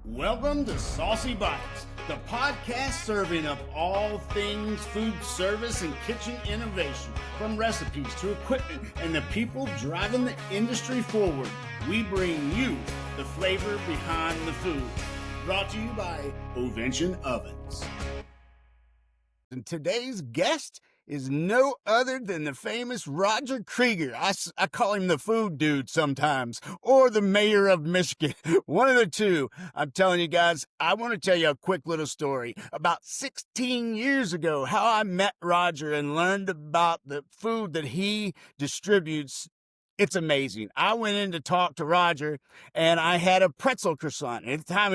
Welcome to Saucy Bites, the podcast serving up all things food service and kitchen innovation, from recipes to equipment and the people driving the industry forward. We bring you the flavor behind the food. Brought to you by Ovention Ovens. And today's guest is no other than the famous Roger Krieger. I call him the food dude sometimes, or the mayor of Michigan. One of the two. I'm telling you guys, I want to tell you a quick little story. About 16 years ago, how I met Roger and learned about the food that he distributes. It's amazing. I went in to talk to Roger, and I had a pretzel croissant. At the time,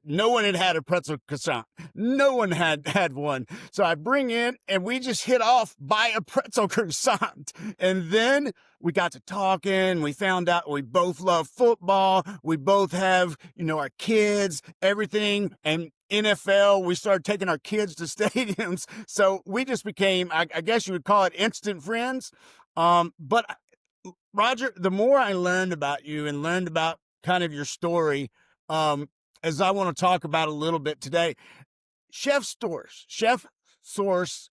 no one had a pretzel croissant. No one had one. So I bring in, and we just hit off by a pretzel croissant. And then we got to talking. We found out we both love football. We both have, our kids, everything, and NFL. We started taking our kids to stadiums. So we just became, I guess you would call it, instant friends. But Roger, the more I learned about you and learned about kind of your story, as I want to talk about a little bit today, Chef Source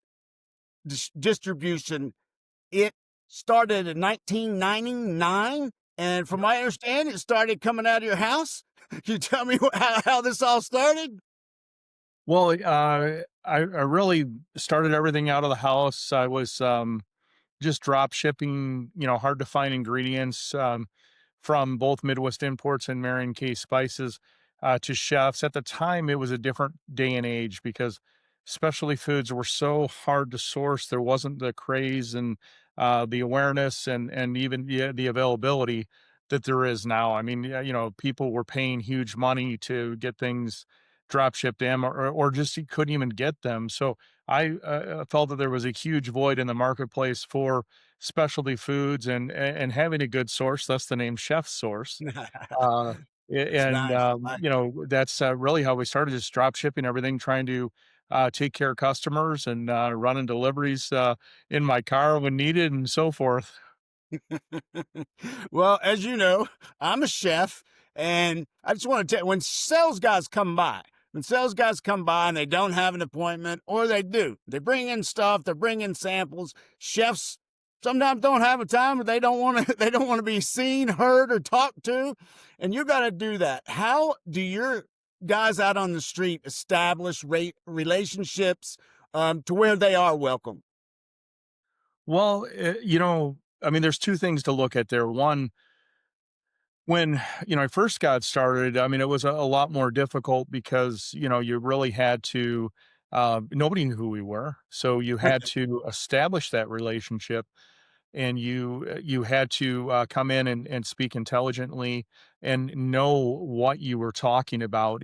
Distribution, it started in 1999. And from my understanding, it started coming out of your house. Can you tell me how this all started? Well, I really started everything out of the house. I was just drop shipping, hard to find ingredients from both Midwest Imports and Marion K Spices to chefs. At the time, it was a different day and age because specialty foods were so hard to source. There wasn't the craze and the awareness and even the availability that there is now. I mean, people were paying huge money to get things drop shipped in or just you couldn't even get them. So I felt that there was a huge void in the marketplace for specialty foods and having a good source. That's the name Chef Source. Uh, It's nice. I like it. that's really how we started, just drop shipping everything, trying to take care of customers and running deliveries in my car when needed and so forth. Well, as you know, I'm a chef, and I just want to tell you, when sales guys come by and they don't have an appointment, or they do, they bring in stuff, they bring in samples. Chefs sometimes don't have a time, but they don't want to. They don't want to be seen, heard, or talked to, and you got to do that. How do your guys out on the street establish relationships to where they are welcome? Well, I mean, there's two things to look at there. One, when I first got started, I mean, it was a lot more difficult because you really had to. Nobody knew who we were, so you had to establish that relationship, and you had to come in and speak intelligently and know what you were talking about.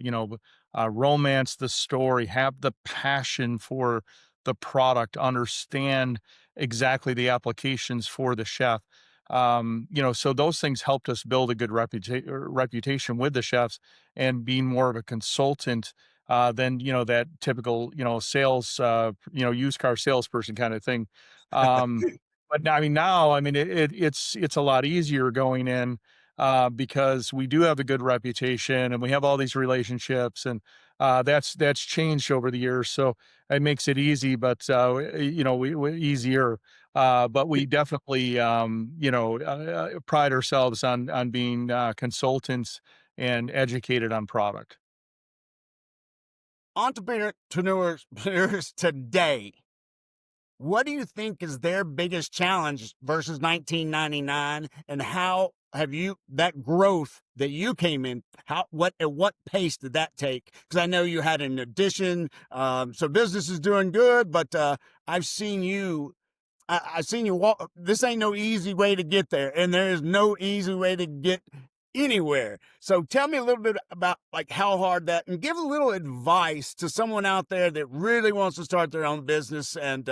Romance the story, have the passion for the product, understand exactly the applications for the chef. So those things helped us build a good reputation with the chefs and being more of a consultant than that typical sales used car salesperson kind of thing. But I mean, now, I mean, it's a lot easier going in because we do have a good reputation and we have all these relationships, and that's changed over the years. So it makes it easy, but we easier. But we definitely, pride ourselves on being consultants and educated on product. Entrepreneurs today, what do you think is their biggest challenge versus 1999, and how have you that growth that you came in? At what pace did that take? Because I know you had an addition, so business is doing good, but I've seen you. I've seen you walk. This ain't no easy way to get there, and there is no easy way to get anywhere. So tell me a little bit about like how hard that, and give a little advice to someone out there that really wants to start their own business, and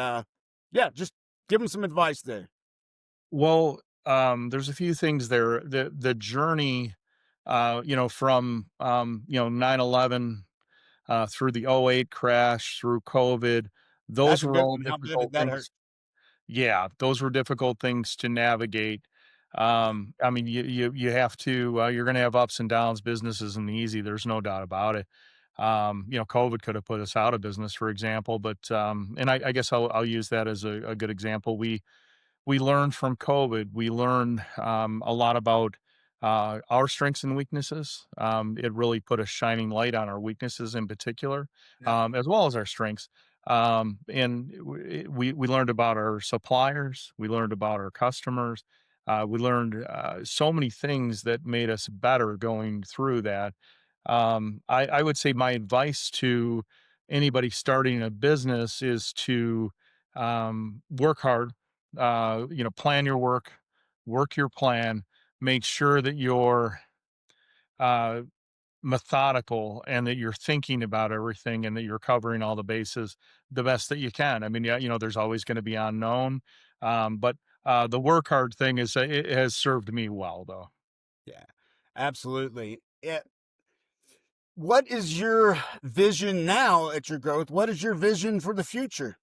yeah, just give them some advice there. Well, there's a few things there. The journey, from 9/11 through the '08 crash, through COVID, That's those a were good all one. How good difficult did that hurt? things. Yeah, those were difficult things to navigate. I mean, you have to, you're going to have ups and downs. Business isn't easy. There's no doubt about it. COVID could have put us out of business, for example, but, and I guess I'll use that as a good example. We learned from COVID. We learned a lot about our strengths and weaknesses. It really put a shining light on our weaknesses in particular, Yeah. as well as our strengths. And we learned about our suppliers. We learned about our customers. We learned so many things that made us better going through that. I would say my advice to anybody starting a business is to work hard, plan your work, work your plan, make sure that you're uh, methodical and that you're thinking about everything and that you're covering all the bases the best that you can. I mean, yeah, there's always going to be unknown, but the work hard thing it has served me well, though. Yeah, absolutely. Yeah. What is your vision now at your growth? What is your vision for the future?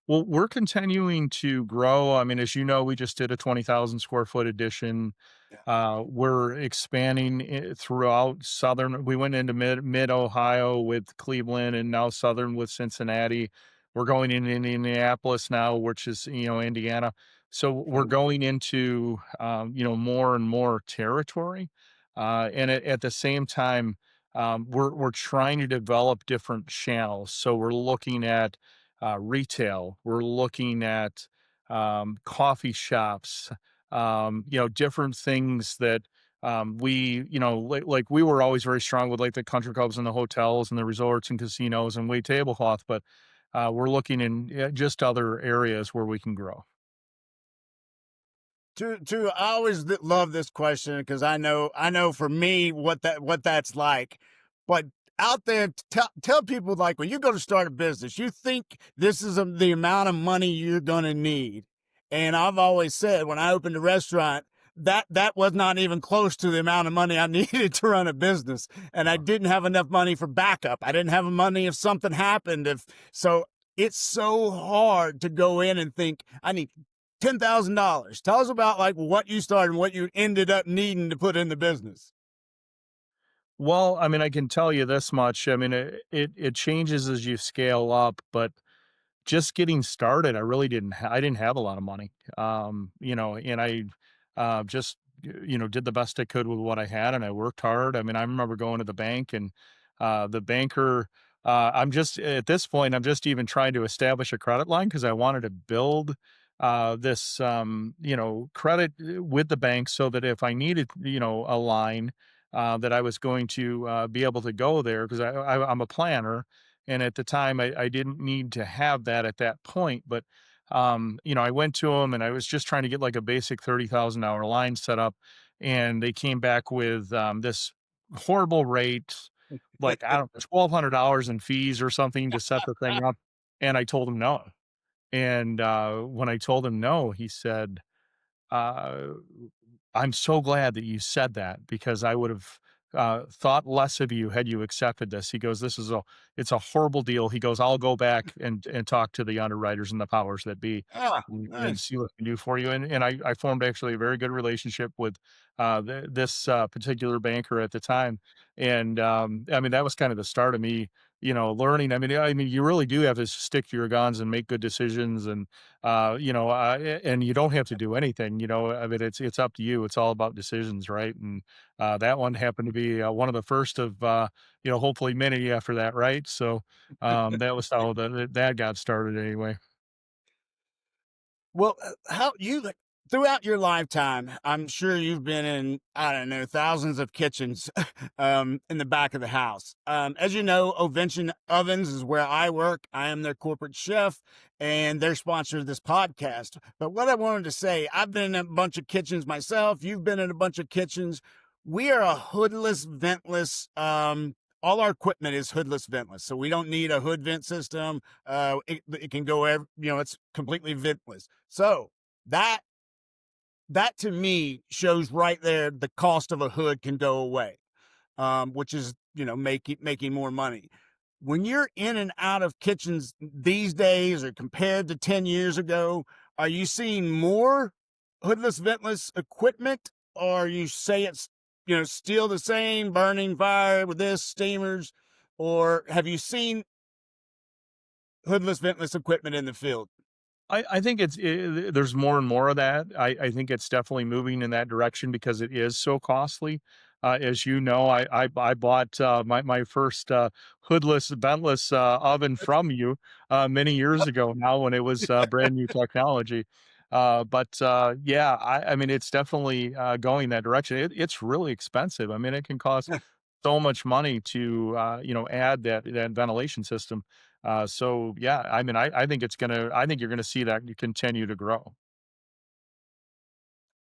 Well, we're continuing to grow. I mean, as you know, we just did a 20,000 square foot addition. Yeah. We're expanding throughout southern. We went into mid Ohio with Cleveland, and now southern with Cincinnati. We're going into Indianapolis now, which is Indiana. So we're Okay. going into more and more territory, and at the same time, we're trying to develop different channels. So we're looking at retail. We're looking at coffee shops, different things that like we were always very strong with like the country clubs and the hotels and the resorts and casinos and wait tablecloth, but we're looking in just other areas where we can grow. I always love this question because I know for me what that's like, but out there, tell people, like, when you go to start a business, you think this is the amount of money you're going to need, and I've always said when I opened a restaurant, that was not even close to the amount of money I needed to run a business, and I didn't have enough money for backup. I didn't have money if something happened. If so, it's so hard to go in and think I need $10,000. Tell us about, like, what you started and what you ended up needing to put in the business. Well, I mean, I can tell you this much. I mean, it changes as you scale up, but just getting started, I didn't have a lot of money. And I just did the best I could with what I had, and I worked hard. I mean, I remember going to the bank, and the banker, I'm just at this point, I'm just even trying to establish a credit line because I wanted to build this credit with the bank so that if I needed a line, that I was going to be able to go there because I'm a planner, and at the time, I didn't need to have that at that point. But, I went to them and I was just trying to get like a basic $30,000 line set up. And they came back with this horrible rate, like, I don't know, $1,200 in fees or something to set the thing up. And I told him no. And when I told him no, he said, uh, I'm so glad that you said that because I would have thought less of you had you accepted this. He goes, it's a horrible deal. He goes, I'll go back and talk to the underwriters and the powers that be Ah, and nice. see what I can do for you. And I formed actually a very good relationship with this particular banker at the time. And I mean, that was kind of the start of me, learning. I mean, you really do have to stick to your guns and make good decisions and and you don't have to do anything, I mean, it's up to you. It's all about decisions, right? And that one happened to be one of the first of, hopefully many after that, right? So that was how that got started anyway. Well, how you like throughout your lifetime, I'm sure you've been in, I don't know, thousands of kitchens in the back of the house. As you know, Ovention Ovens is where I work. I am their corporate chef, and they're sponsor of this podcast. But what I wanted to say, I've been in a bunch of kitchens myself. You've been in a bunch of kitchens. We are a hoodless, ventless. All our equipment is hoodless, ventless, so we don't need a hood vent system. It can go, it's completely ventless. So that that to me shows right there the cost of a hood can go away, which is making more money. When you're in and out of kitchens these days, or compared to 10 years ago, are you seeing more hoodless, ventless equipment, or you say it's, still the same, burning fire with this, steamers, or have you seen hoodless, ventless equipment in the field? I think there's more and more of that. I think it's definitely moving in that direction because it is so costly. As you know, I bought my first hoodless, ventless oven from you many years ago now when it was brand new technology. But yeah, I mean, it's definitely going that direction. It's really expensive. I mean, it can cost so much money to add that ventilation system. So yeah, I mean, I think I think you're gonna see that continue to grow.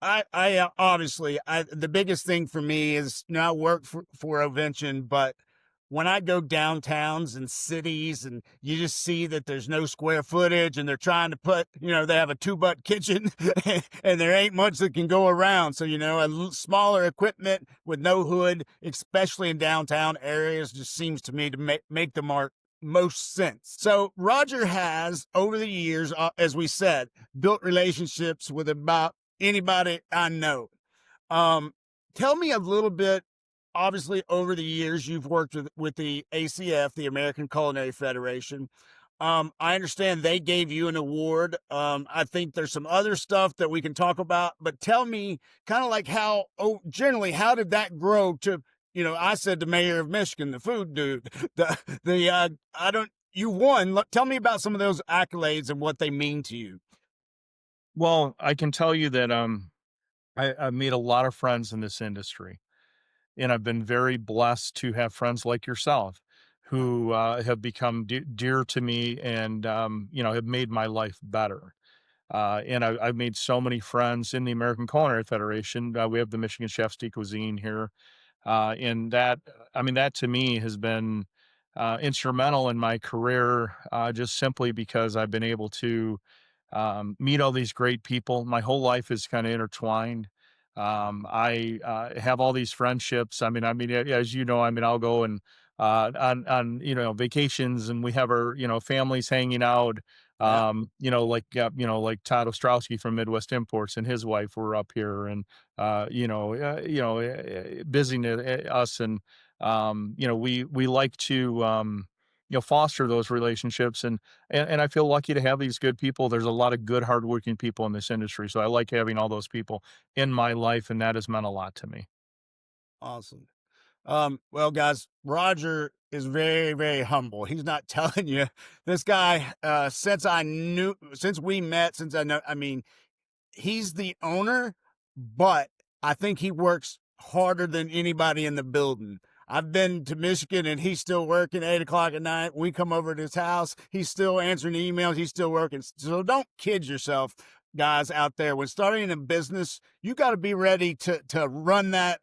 Obviously, the biggest thing for me is, I work for Ovention, but when I go downtowns and cities and you just see that there's no square footage and they're trying to put, they have a two-butt kitchen and there ain't much that can go around. So, smaller equipment with no hood, especially in downtown areas, just seems to me to make the most sense. So Roger has, over the years, as we said, built relationships with about anybody I know. Um, Tell me a little bit. Obviously, over the years, you've worked with the ACF, the American Culinary Federation. I understand they gave you an award. I think there's some other stuff that we can talk about, but tell me kind of like generally, how did that grow to, I said the mayor of Michigan, the food dude, I don't, you won. Tell me about some of those accolades and what they mean to you. Well, I can tell you that I've made a lot of friends in this industry, and I've been very blessed to have friends like yourself who have become dear to me and have made my life better. And I've made so many friends in the American Culinary Federation. We have the Michigan Chefs de Cuisine here, and that, I mean, that to me has been instrumental in my career, just simply because I've been able to meet all these great people. My whole life is kind of intertwined. I have all these friendships. I mean, as you know, I mean, I'll go and on vacations, and we have our families hanging out. Yeah. Like Todd Ostrowski from Midwest Imports and his wife were up here, and visiting us, and we like to foster those relationships, and I feel lucky to have these good people. There's a lot of good, hardworking people in this industry, so I like having all those people in my life, and that has meant a lot to me. Awesome. Well, guys, Roger is very, very humble. He's not telling you this guy, since we met, since I know, I mean, he's the owner, but I think he works harder than anybody in the building. I've been to Michigan and he's still working 8 o'clock at night. We come over to his house. He's still answering emails. He's still working. So don't kid yourself, guys out there. When starting a business, you got to be ready to run that,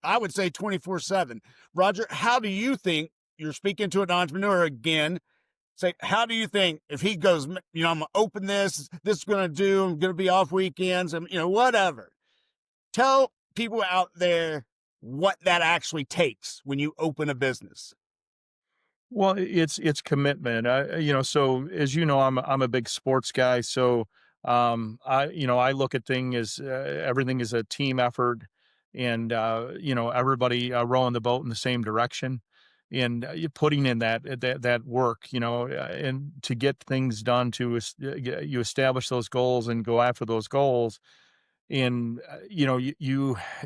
I would say, 24/7. Roger, how do you think, you're speaking to an entrepreneur again, say, how do you think if he goes, I'm gonna open this is gonna do, I'm gonna be off weekends, and whatever. Tell people out there what that actually takes when you open a business. Well, it's commitment. So as you know, I'm a big sports guy. So I look at thing as everything is a team effort, and everybody rowing the boat in the same direction, and you putting in that work, and to get things done you establish those goals and go after those goals. And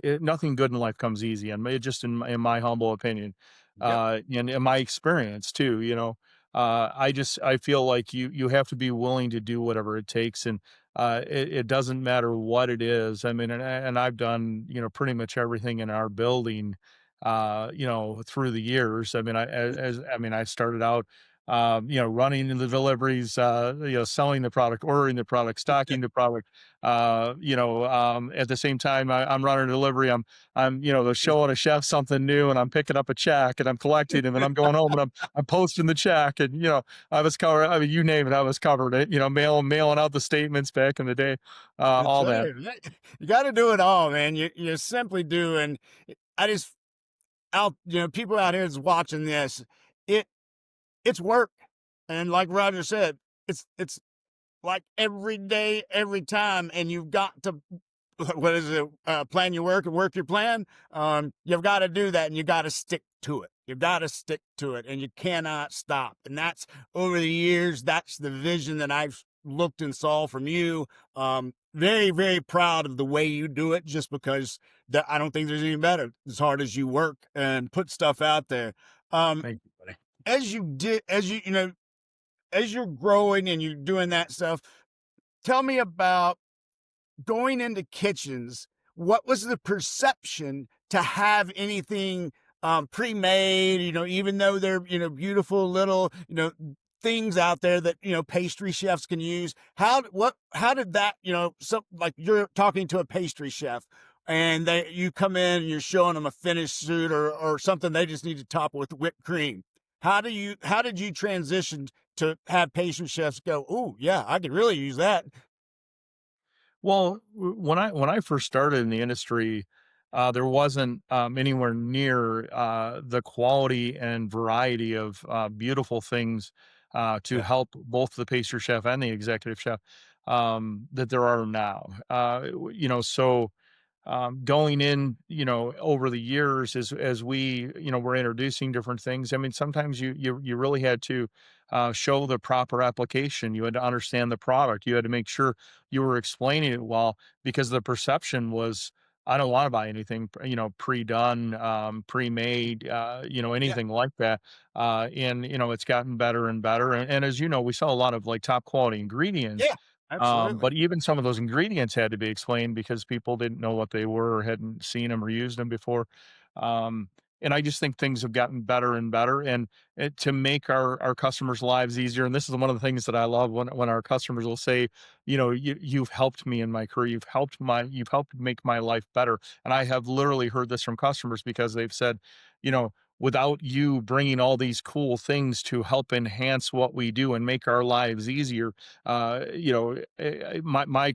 nothing good in life comes easy, and just in my humble opinion, Yep. and in my experience too, I feel like you have to be willing to do whatever it takes, and it doesn't matter what it is. I mean, and I've done pretty much everything in our building, through the years. I mean, I started out. Running the deliveries, selling the product, ordering the product, stocking the product, at the same time I'm running a delivery. I'm showing a chef something new, and I'm picking up a check, and I'm collecting, and then I'm going home, and I'm posting the check, and I was covered. I mean, you name it, I was covered it. Mailing out the statements back in the day, That's all that. right. You got to do it all, man. You simply do. And I just, people out here is watching this. It it's work, and like Roger said, it's like every day, every time, and you've got to what is it? Plan your work and work your plan. You've got to do that, and you got to stick to it. You got to stick to it, and you cannot stop. And that's over the years. That's the vision that I've looked and saw from you. Very, very proud of the way you do it. Just because I don't think there's any better as hard as you work and put stuff out there. Um, Thank you, buddy. as you did, as you know, as you're growing and you're doing that stuff, tell me about going into kitchens. What was the perception to have anything pre-made, even though they're, beautiful little, things out there that, pastry chefs can use? How did that, so like you're talking to a pastry chef and you come in and you're showing them a finished suit or something they just need to top with whipped cream. How did you transition to have pastry chefs go, oh yeah, I could really use that? Well, when I first started in the industry, there wasn't anywhere near the quality and variety of beautiful things to Yeah. help both the pastry chef and the executive chef that there are now. So going in, over the years as we, were introducing different things. I mean, sometimes you really had to show the proper application. You had to understand the product. You had to make sure you were explaining it well because the perception was, I don't want to buy anything, pre-done, pre-made, Yeah. anything like that. And it's gotten better and better. And as you know, we sell a lot of like top quality ingredients. Yeah. Absolutely. But even some of those ingredients had to be explained because people didn't know what they were or hadn't seen them or used them before. Um, and I just think things have gotten better and better, and to make our customers' lives easier. And this is one of the things that I love when our customers will say, you've helped me in my career, you've helped make my life better. And I have literally heard this from customers because they've said, you know, without you bringing all these cool things to help enhance what we do and make our lives easier, my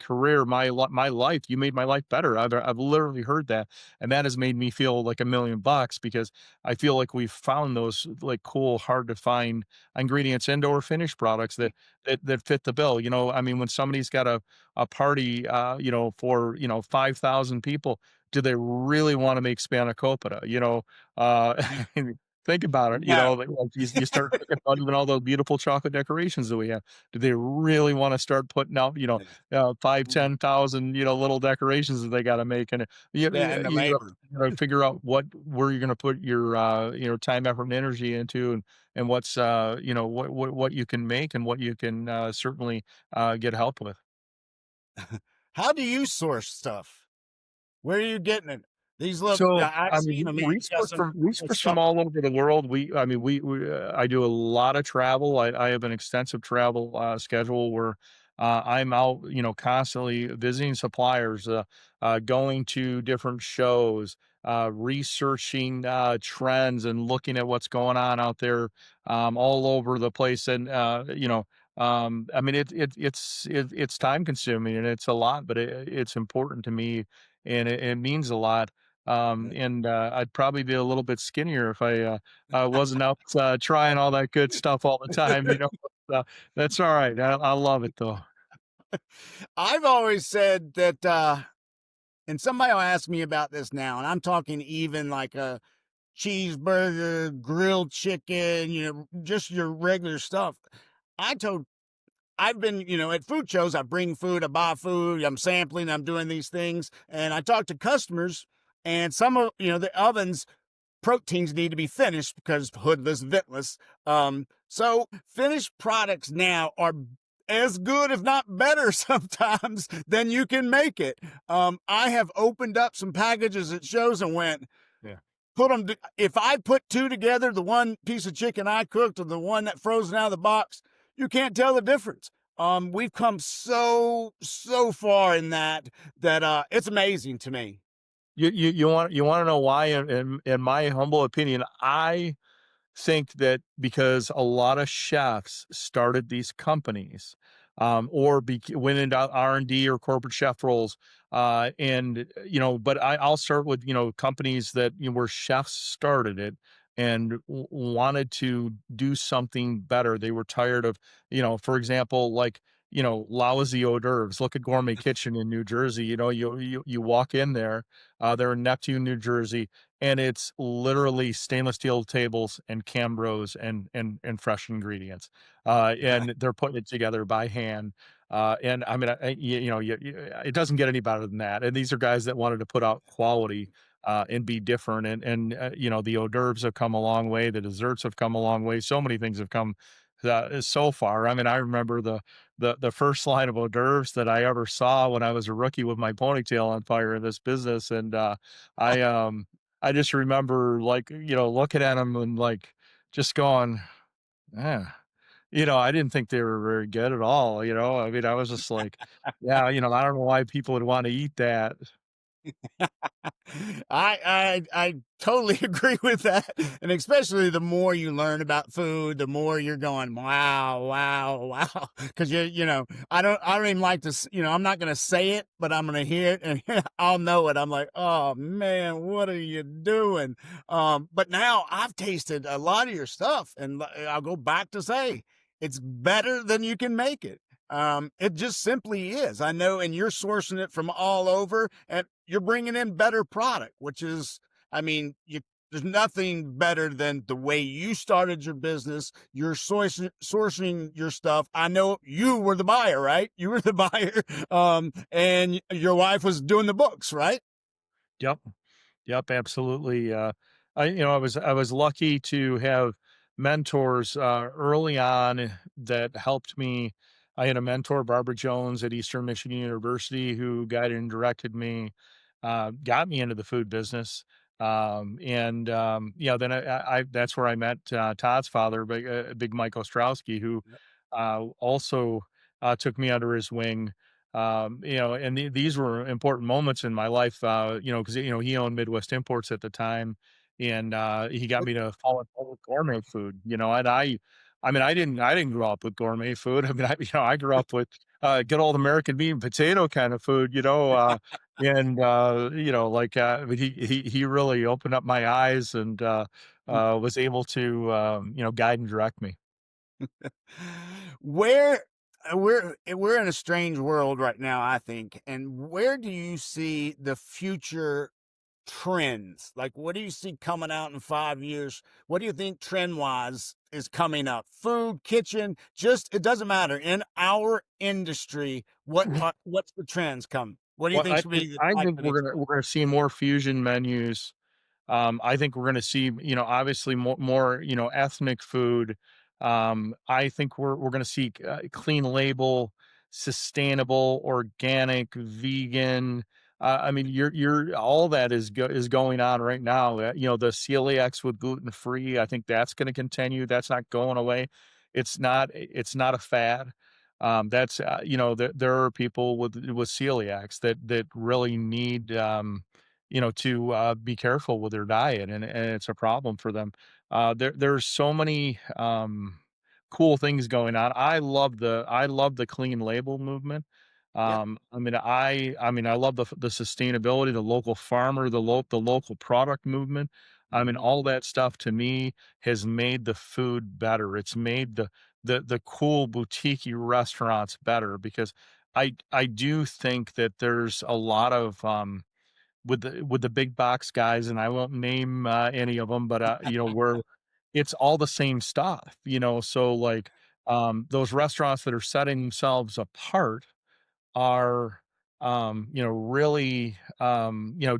career, my life, you made my life better. I've literally heard that, and that has made me feel like $1 million because I feel like we've found those like cool, hard to find ingredients and or finished products that fit the bill. I mean, when somebody's got a party, for 5,000 people, do they really want to make spanakopita? Yeah. Think about it. No. Like you start thinking about even all those beautiful chocolate decorations that we have. Do they really want to start putting out, Yeah. 5, Mhm. 10,000, little decorations that they got to make? And Yeah, and the you labor. gotta figure out where you're going to put your, time, effort, and energy into, and what's, what you can make and what you can certainly get help with. How do you source stuff? Where are you getting it? These look, So, I've I seen mean, them. we You got source some from we cool source from stuff. all over the world. I mean, I do a lot of travel. I have an extensive travel schedule where I'm out, constantly visiting suppliers, going to different shows, researching trends, and looking at what's going on out there, all over the place. And I mean, it's time consuming and it's a lot, but it's important to me and it means a lot. And I'd probably be a little bit skinnier if I wasn't out trying all that good stuff all the time. But, that's all right. I love it though. I've always said that, and somebody will ask me about this now, and I'm talking even like a cheeseburger, grilled chicken, just your regular stuff. I told I've been, at food shows, I bring food, I buy food, I'm sampling, I'm doing these things. And I talk to customers, and some of, the ovens, proteins need to be finished because hoodless, ventless. So finished products now are as good, if not better, sometimes than you can make it. I have opened up some packages at shows and went, Yeah. if I put two together, the one piece of chicken I cooked and the one that frozen out of the box, you can't tell the difference. We've come so far in that it's amazing to me. You want to know why? In my humble opinion, I think that because a lot of chefs started these companies, went into R&D or corporate chef roles, and but I'll start with companies that where chefs started it and wanted to do something better. They were tired of, for example, like lousy hors d'oeuvres. Look at Gourmet Kitchen in New Jersey. You walk in there, they're in Neptune, New Jersey, and it's literally stainless steel tables and Cambros and fresh ingredients. And they're putting it together by hand. And I mean, it doesn't get any better than that. And these are guys that wanted to put out quality and be different. And the hors d'oeuvres have come a long way. The desserts have come a long way. So many things have come so far. I mean, I remember the first line of hors d'oeuvres that I ever saw when I was a rookie with my ponytail on fire in this business, and I um I just remember like looking at them and like just going, yeah. I didn't think they were very good at all. I mean, I was just like, yeah, I don't know why people would want to eat that. I totally agree with that, and especially the more you learn about food, the more you're going, wow, wow, wow. Because I don't even like to, I'm not gonna say it, but I'm gonna hear it, and I'll know it. I'm like, oh man, what are you doing? But now I've tasted a lot of your stuff, and I'll go back to say it's better than you can make it. It just simply is. I know, and you're sourcing it from all over, and you're bringing in better product, which is, I mean, there's nothing better than the way you started your business. You're sourcing your stuff. I know you were the buyer, right? You were the buyer, and your wife was doing the books, right? Yep. Yep, absolutely. I was lucky to have mentors early on that helped me. I had a mentor, Barbara Jones at Eastern Michigan University, who guided and directed me, got me into the food business. Then that's where I met Todd's father, Big Mike Ostrowski, who Yep. also took me under his wing. And these were important moments in my life, because he owned Midwest Imports at the time, and he got me to fall in love with gourmet food. And I mean, I didn't grow up with gourmet food. I mean, I grew up with good old American meat and potato kind of food. But he really opened up my eyes and was able to guide and direct me. Where we're in a strange world right now, I think. And where do you see the future trends? Like, what do you see coming out in 5 years? What do you think trend wise is coming up? Food, kitchen, just it doesn't matter. In our industry, what's the trends come? What do you Well, think I should think be I like think the we're next? gonna we're gonna see more fusion menus. I think we're gonna see, obviously more, ethnic food. I think we're gonna see clean label, sustainable, organic, vegan. I mean, you're all that is going on right now. The celiacs with gluten free. I think that's going to continue. That's not going away. It's not a fad. There are people with celiacs that really need to be careful with their diet, and it's a problem for them. There's so many cool things going on. I love the clean label movement. Yep. I love the sustainability, the local farmer, the local product movement. I mean, Mhm. all that stuff to me has made the food better. It's made the cool boutique restaurants better because I do think that there's a lot of with the big box guys, and I won't name any of them, but where it's all the same stuff, so like those restaurants that are setting themselves apart are, really,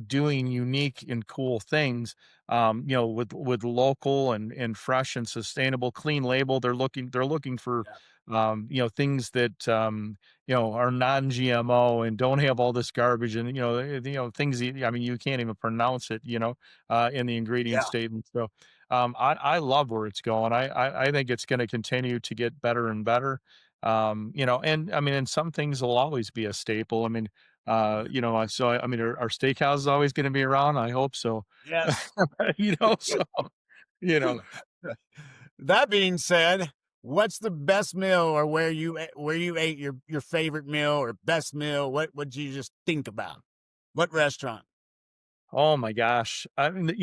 doing unique and cool things, with local and fresh and sustainable clean label. They're looking for, Yeah. things that, are non-GMO and don't have all this garbage and, things I mean, you can't even pronounce it, in the ingredient Yeah. statement. So, I love where it's going. I think it's going to continue to get better and better. And I mean, and some things will always be a staple. I mean, I mean, our steakhouse is always going to be around. I hope so. Yes. So, you know, That being said, what's the best meal or where you ate your favorite meal or best meal? What would you just think about? What restaurant? oh my gosh. I mean,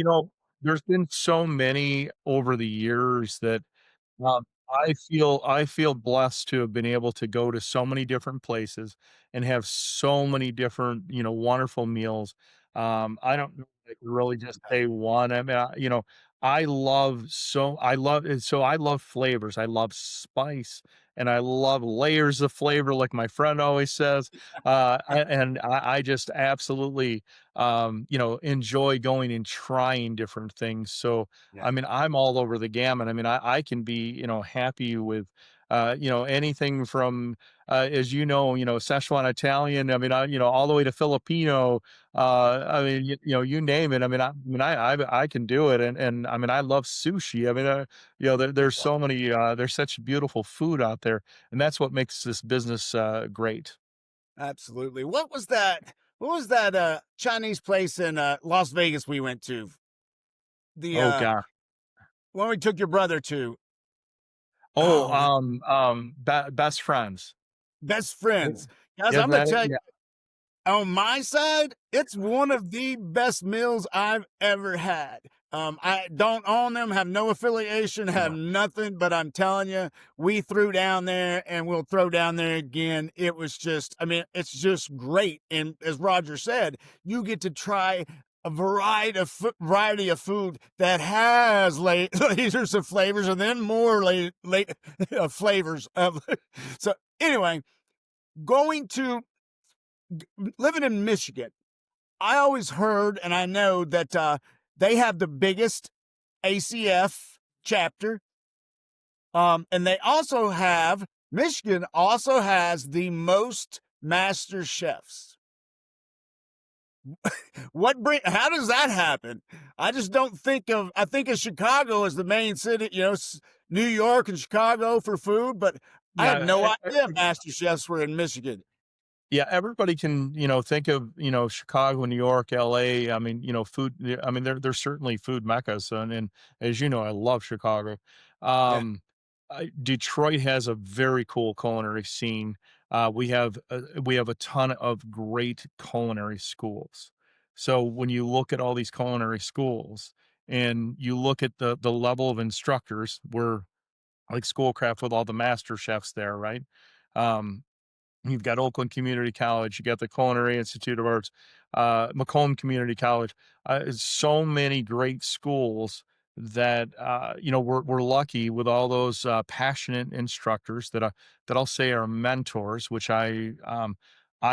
there's been so many over the years that, I feel blessed to have been able to go to so many different places and have so many different, wonderful meals. I don't know if I could really just say one. I mean, I love it. So I love flavors. I love spice and I love layers of flavor, like my friend always says. And I just absolutely, enjoy going and trying different things. So, Yeah. I mean, I'm all over the gamut. I mean, I can be, happy with, anything from, as Szechuan Italian. I mean, all the way to Filipino. I mean, you name it. I mean, I can do it, and I mean, I love sushi. I mean, there's so many, there's such beautiful food out there, and that's what makes this business great. Absolutely. What was that Chinese place in Las Vegas we went to? The Oh God. one we took your brother to. Oh, Oh, best friends. best friends. Oh, Guys, I'm isn't gonna that it? tell you, Yeah. on my side, it's one of the best meals I've ever had. I don't own them, have no affiliation, have Yeah. nothing, but I'm telling you, we threw down there and we'll throw down there again. It was just, I mean, it's just great. And as Roger said, you get to try a variety of food that has layers of flavors and then more flavors of. So anyway, going to living in Michigan, I always heard and I know that they have the biggest ACF chapter. And they also have, Michigan also has the most master chefs. How does that happen? I just don't I think of Chicago as the main city, New York and Chicago for food, but I had no Yeah. idea master chefs were in Michigan. Yeah, everybody can, think of, Chicago, New York, LA. I mean, food. Yeah, I mean, they're certainly food meccas, and as you know, I love Chicago. Yeah, Detroit has a very cool culinary scene. We have a ton of great culinary schools. So when you look at all these culinary schools and you look at the level of instructors, we're like Schoolcraft with all the master chefs there, right? Um, You've got Oakland Community College, you got the Culinary Institute of Arts, Macomb Community College. So many great schools that we're lucky with all those passionate instructors that I'll say are mentors, which I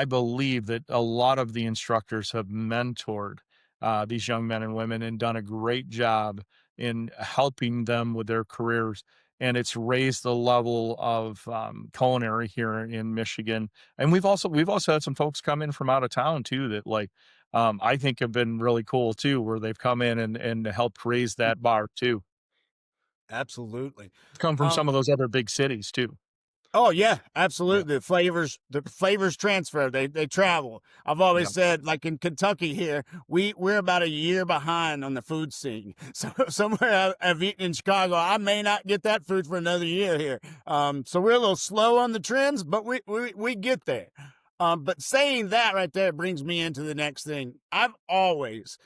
believe that a lot of the instructors have mentored these young men and women and done a great job in helping them with their careers, and it's raised the level of culinary here in Michigan. And we've also had some folks come in from out of town too that I think have been really cool too, where they've come in and helped raise that bar too. absolutely. Come from Um, some of those other big cities too. Oh yeah, Yeah, absolutely. The flavors transfer. They travel. I've yeah. always said, like in Kentucky here, we're about a year behind on the food scene. So somewhere I've eaten in Chicago, I may not get that food for another year here. So we're a little slow on the trends, but we get there. But saying that right there brings me into the next thing. I've always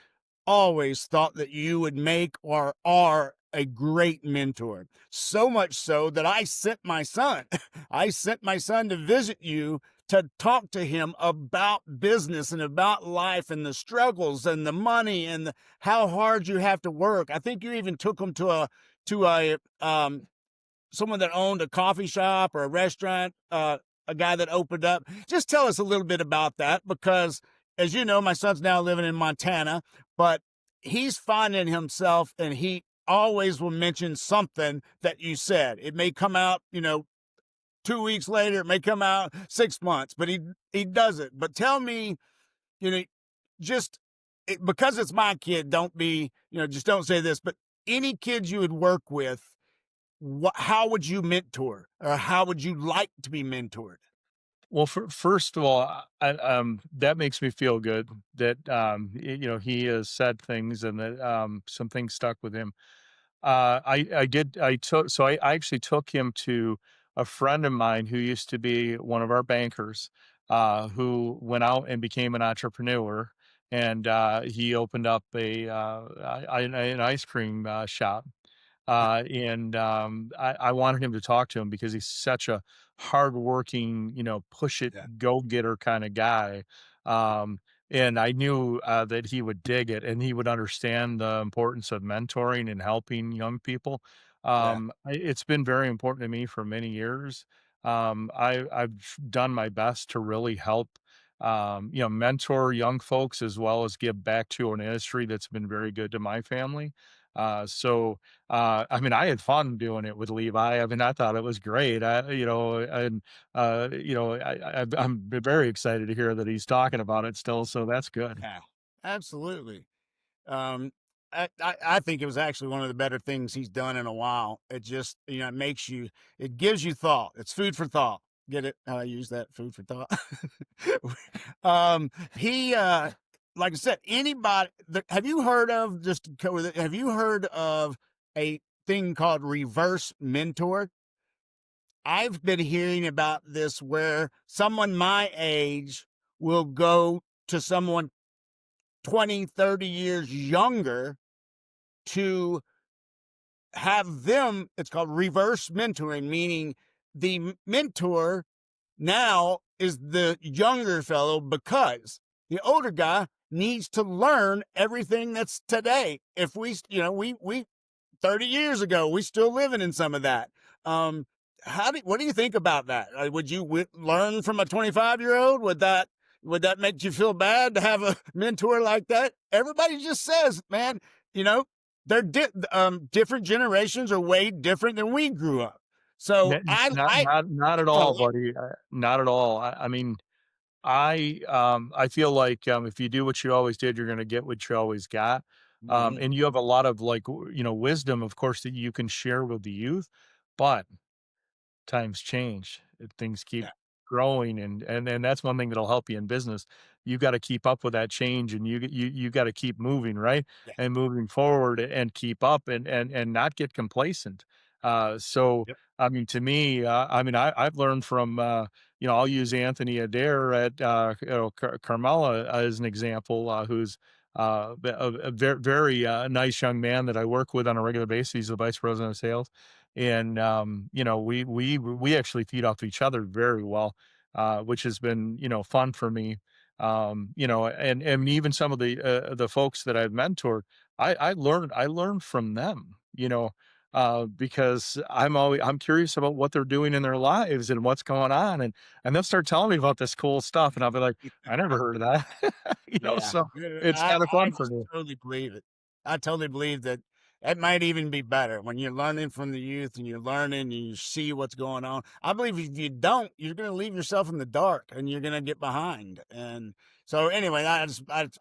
thought that you would make or are a great mentor. So much so that I sent my son. I sent my son to visit you to talk to him about business and about life and the struggles and the money and how hard you have to work. I think you even took him to a someone that owned a coffee shop or a restaurant, a guy that opened up. Just tell us a little bit about that because, as you know, my son's now living in Montana, but he's finding himself and he always will mention something that you said. It may come out, 2 weeks later, it may come out 6 months, but he does it. But tell me, you know, just because it's my kid, don't be, just don't say this, but any kids you would work with, how would you mentor or how would you like to be mentored? Well, first of all, that makes me feel good that he has said things and that some things stuck with him. I actually took him to a friend of mine who used to be one of our bankers, who went out and became an entrepreneur, and he opened up an ice cream shop. And I wanted him to talk to him because he's such a hardworking, push it, Yeah. go getter kind of guy. Um, and I knew that he would dig it and he would understand the importance of mentoring and helping young people. Yeah. It's been very important to me for many years. I've done my best to really help, mentor young folks as well as give back to an industry that's been very good to my family. I mean, I had fun doing it with Levi. I mean, I thought it was great. I'm very excited to hear that he's talking about it still. So that's good. Yeah. Absolutely. Um, I think it was actually one of the better things he's done in a while. It just, it makes you, it gives you thought. It's food for thought. Get it? How I use that, food for thought. He, like I said, have you heard of, just to go with it, have you heard of a thing called reverse mentor? I've been hearing about this where someone my age will go to someone 20, 30 years younger to have them, it's called reverse mentoring, meaning the mentor now is the younger fellow because the older guy needs to learn everything that's today. If we 30 years ago, we still living in some of that. Um, what do you think about that? Would you learn from a 25-year-old? Would that make you feel bad to have a mentor like that? Everybody just says, man, you know, different generations are way different than we grew up. So Not at I all, like, buddy. Not at all. I mean, I feel like, if you do what you always did, you're gonna get what you always got. mhm, And you have a lot of, like, wisdom, of course, that you can share with the youth, but times change, things keep yeah, growing, and that's one thing that'll help you in business. You gotta keep up with that change, and you gotta keep moving, right? yeah, And moving forward and keep up and not get complacent. So, yep, I mean, to me, I mean, I've learned from, I'll use Anthony Adair at, Carmela as an example, who's, a very, nice young man that I work with on a regular basis. He's the vice president of sales, and we actually feed off each other very well, which has been fun for me. And even some of the folks that I've mentored, I learned from them, because I'm curious about what they're doing in their lives and what's going on, and they'll start telling me about this cool stuff, and I'll be like, I never heard of that. yeah. So it's kind of I fun for just me. totally believe it. I totally believe that that might even be better when you're learning from the youth and you're learning and you see what's going on. I believe if you don't, you're going to leave yourself in the dark and you're going to get behind. And so, anyway, I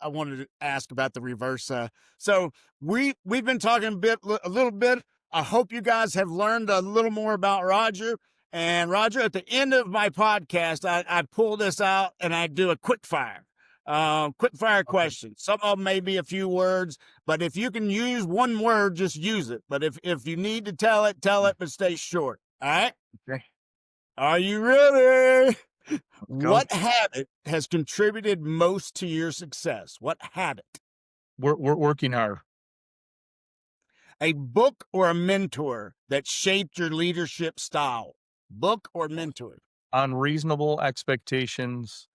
wanted to ask about the reverse. So we've been talking a little bit. I hope you guys have learned a little more about Roger. And Roger, at the end of my podcast, I pull this out and I do a quick fire. Quick fire Okay. question. Some of them may be a few words, but if you can use one word, just use it. But if you need to tell Mm, it, but stay short. All right. okay, Are you ready? let's go. What habit has contributed most to your success? What habit? We're working hard. A book or a mentor that shaped your leadership style? Book or mentor? Unreasonable expectations.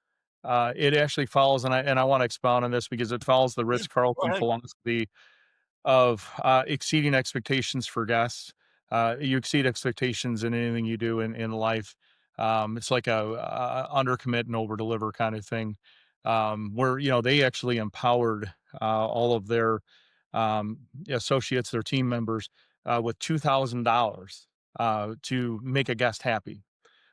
It actually follows, and I want to expound on this because it follows the Yeah, go Ritz-Carlton ahead. philosophy of, exceeding expectations for guests. You exceed expectations in anything you do in life. It's like a undercommit and overdeliver kind of thing, where, they actually empowered, all of their, associates, their team members, with $2,000, to make a guest happy,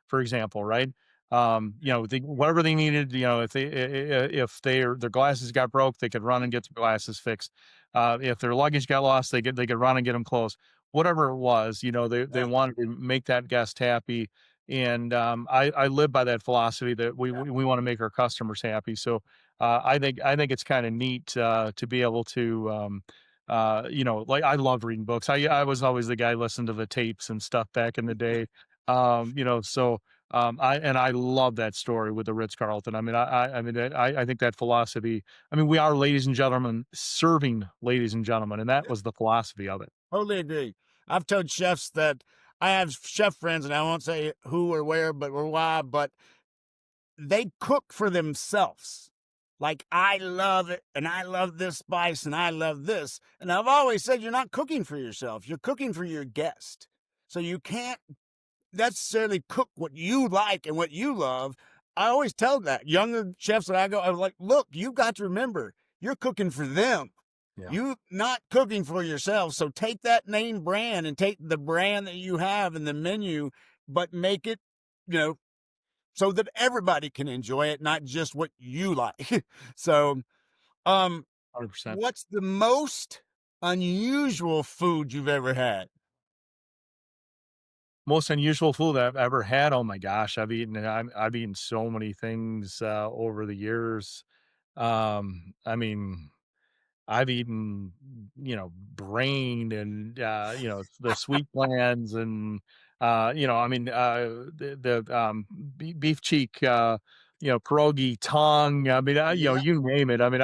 for example, right? Whatever they needed, if their glasses got broke, they could run and get their glasses fixed. If their luggage got lost, they could run and get them clothes. Whatever it was, they Yeah, wanted to make that guest happy, and I live by that philosophy that we yeah, we want to make our customers happy. So I think it's kind of neat, to be able to. Like, I love reading books. I was always the guy listening to the tapes and stuff back in the day. So I love that story with the Ritz Carlton. I mean, I think that philosophy. I mean, we are ladies and gentlemen serving ladies and gentlemen, and that yeah. was the philosophy of it. Totally agree. I've told chefs that I have chef friends, and I won't say who or where, but or why, but they cook for themselves. Like, I love it, and I love this spice, and I love this. And I've always said, you're not cooking for yourself, you're cooking for your guest. So you can't necessarily cook what you like and what you love. I always tell that younger chefs that I go, I'm like, look, you've got to remember, you're cooking for them. Yeah, You not cooking for yourself. So take that name brand and take the brand that you have in the menu, but make it, you know, so that everybody can enjoy it, not just what you like. So, um, 100%. what's the most unusual food you've ever had? Most unusual food I've ever had, oh my gosh, I've eaten so many things, over the years. I mean, I've eaten, brain and, the sweet glands and, beef cheek, pierogi, tongue. I mean, Yeah, you name it. I mean,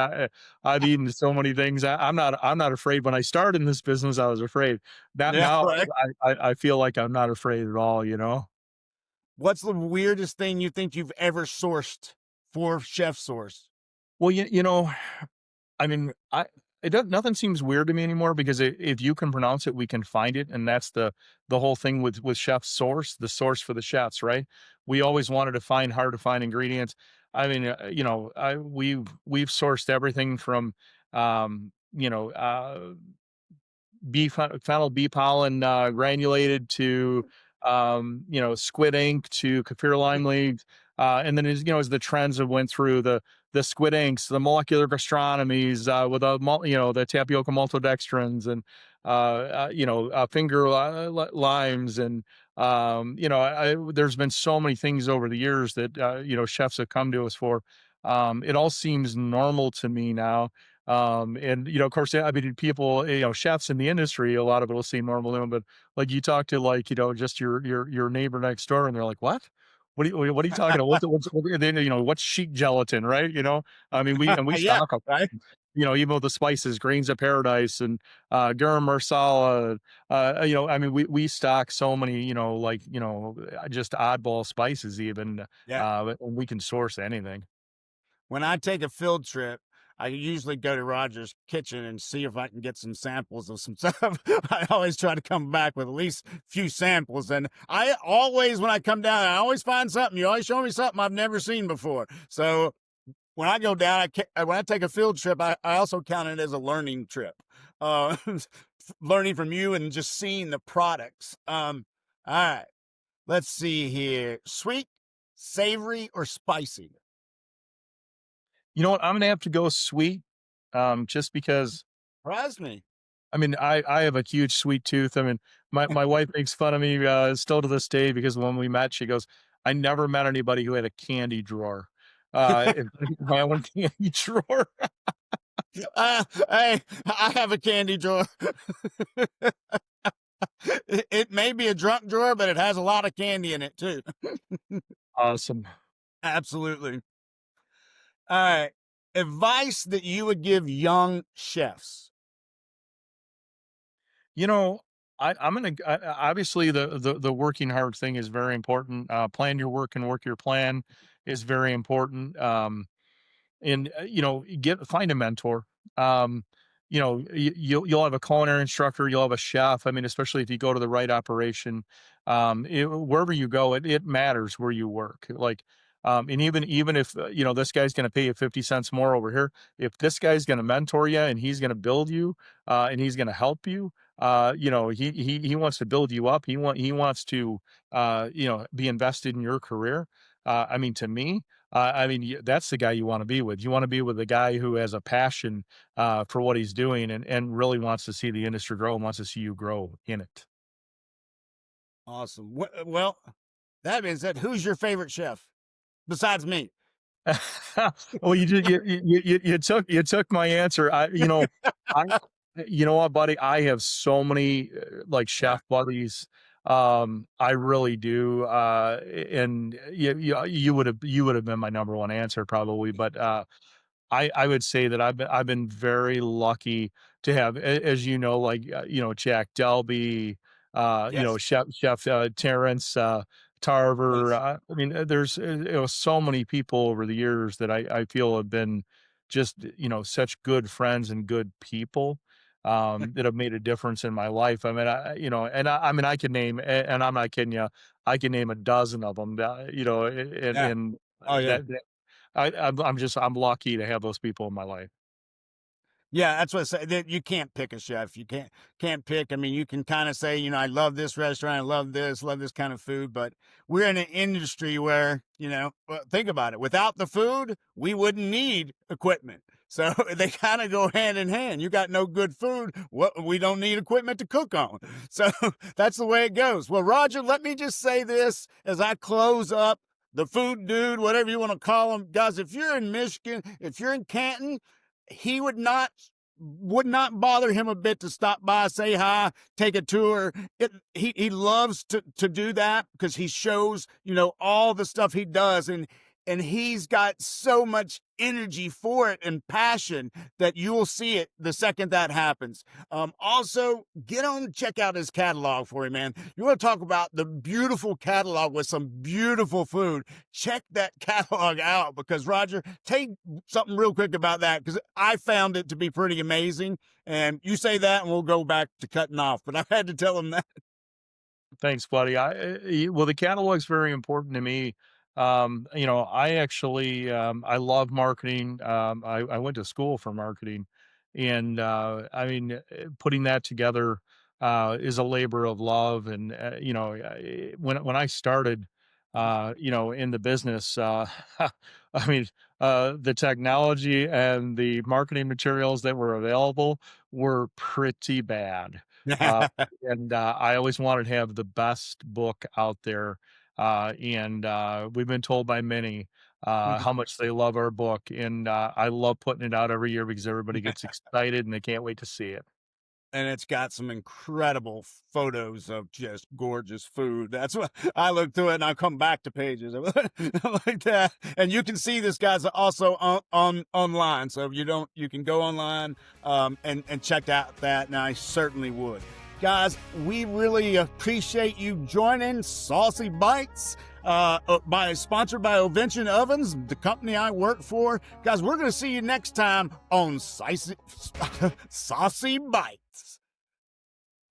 I've eaten so many things. I'm not afraid. When I started in this business, I was afraid. That yeah, now right. I feel like I'm not afraid at all, you know? What's the weirdest thing you think you've ever sourced for Chef Source? Well, I mean, it does nothing seems weird to me anymore because if you can pronounce it, we can find it, and that's the whole thing with Chef Source, the source for the chefs, right? We always wanted to find hard to find ingredients. I mean, we've sourced everything from, um, you know, uh, fennel bee pollen, granulated to, squid ink to kaffir lime leaves. And then as the trends have went through the squid inks, the molecular gastronomies, with the tapioca maltodextrins and, finger limes. And, there's been so many things over the years that, chefs have come to us for. It all seems normal to me now. And of course, I mean, people, chefs in the industry, a lot of it will seem normal to them, but like you talk to like, just your neighbor next door, and they're like, "What? What are you talking about? What's sheet gelatin, right?" I mean, we Yeah, stock 'em, right. even with the spices, grains of paradise and garam marsala. I mean, we stock so many, just oddball spices, even, Yeah. and we can source anything. When I take a field trip, I usually go to Roger's kitchen and see if I can get some samples of some stuff. I always try to come back with at least a few samples. And I always, when I come down, I always find something. You always show me something I've never seen before. So when I go down, when I take a field trip, I also count it as a learning trip. Uh, learning from you and just seeing the products. All right, let's see here. Sweet, savory, or spicy? You know what? I'm gonna have to go sweet, just because. Surprise me. I mean, I have a huge sweet tooth. I mean, my wife makes fun of me, still to this day, because when we met, she goes, "I never met anybody who had a candy drawer." If my own candy drawer. Hey, I have a candy drawer. It may be a drunk drawer, but it has a lot of candy in it too. Awesome. Absolutely. All right. Advice that you would give young chefs. You know, I'm gonna obviously the working hard thing is very important. Plan your work and work your plan is very important. And find a mentor. um you'll have a culinary instructor, you'll have a chef. I mean, especially if you go to the right operation, wherever you go, it matters where you work. Like, and even if, this guy's going to pay you 50 cents more over here, if this guy's going to mentor you and he's going to build you, and he's going to help you, he wants to build you up. He wants to, be invested in your career. I mean, to me, I mean, that's the guy you want to be with. You want to be with a guy who has a passion, for what he's doing, and really wants to see the industry grow and wants to see you grow in it. Awesome. Well, that being said, who's your favorite chef besides me? Well, you took my answer. I you know what, buddy? I have so many, like, Yeah. chef buddies. I really do. And you would have been my number one answer probably, but I would say that I've been very lucky to have, as like, Jack Delby. Yes. Chef Terrence Tarver. Yes. I mean, there's so many people over the years that I feel have been just such good friends and good people that have made a difference in my life. I mean, I mean, I can name, and I'm not kidding you, I can name a dozen of them. Yeah. And Oh yeah. that I'm lucky to have those people in my life. Yeah, that's what I say. That you can't pick a chef. You can't pick. I mean, you can kind of say, I love this restaurant, I love this kind of food, but we're in an industry where, well, think about it. Without the food, we wouldn't need equipment. So they kind of go hand in hand. You got no good food, what we don't need equipment to cook on. So that's the way it goes. Well, Roger, let me just say this as I close up the food dude, whatever you want to call him, guys. If you're in Michigan, if you're in Canton, he would not bother him a bit to stop by, say hi, take a tour. He loves to do that because he shows, all the stuff he does, and he's got so much energy for it and passion that you'll see it the second that happens. Also, get on and check out his catalog for him, man. You want to talk about the beautiful catalog with some beautiful food? Check that catalog out because, Roger, take something real quick about that because I found it to be pretty amazing. And you say that and we'll go back to cutting off, but I had to tell him that. Thanks, buddy. Well, the catalog's very important to me. I actually I love marketing. I went to school for marketing, and I mean, putting that together is a labor of love. And when I started, in the business, I mean, the technology and the marketing materials that were available were pretty bad. Uh, and I always wanted to have the best book out there. And we've been told by many how much they love our book. And I love putting it out every year because everybody gets excited and they can't wait to see it. And it's got some incredible photos of just gorgeous food. That's what I look through it and I come back to pages like that. And you can see this guy's also on online. So if you don't, you can go online and check out that. And I certainly would. Guys, we really appreciate you joining Saucy Bites. Sponsored by Ovention Ovens, the company I work for. Guys, we're going to see you next time on Saucy Bites.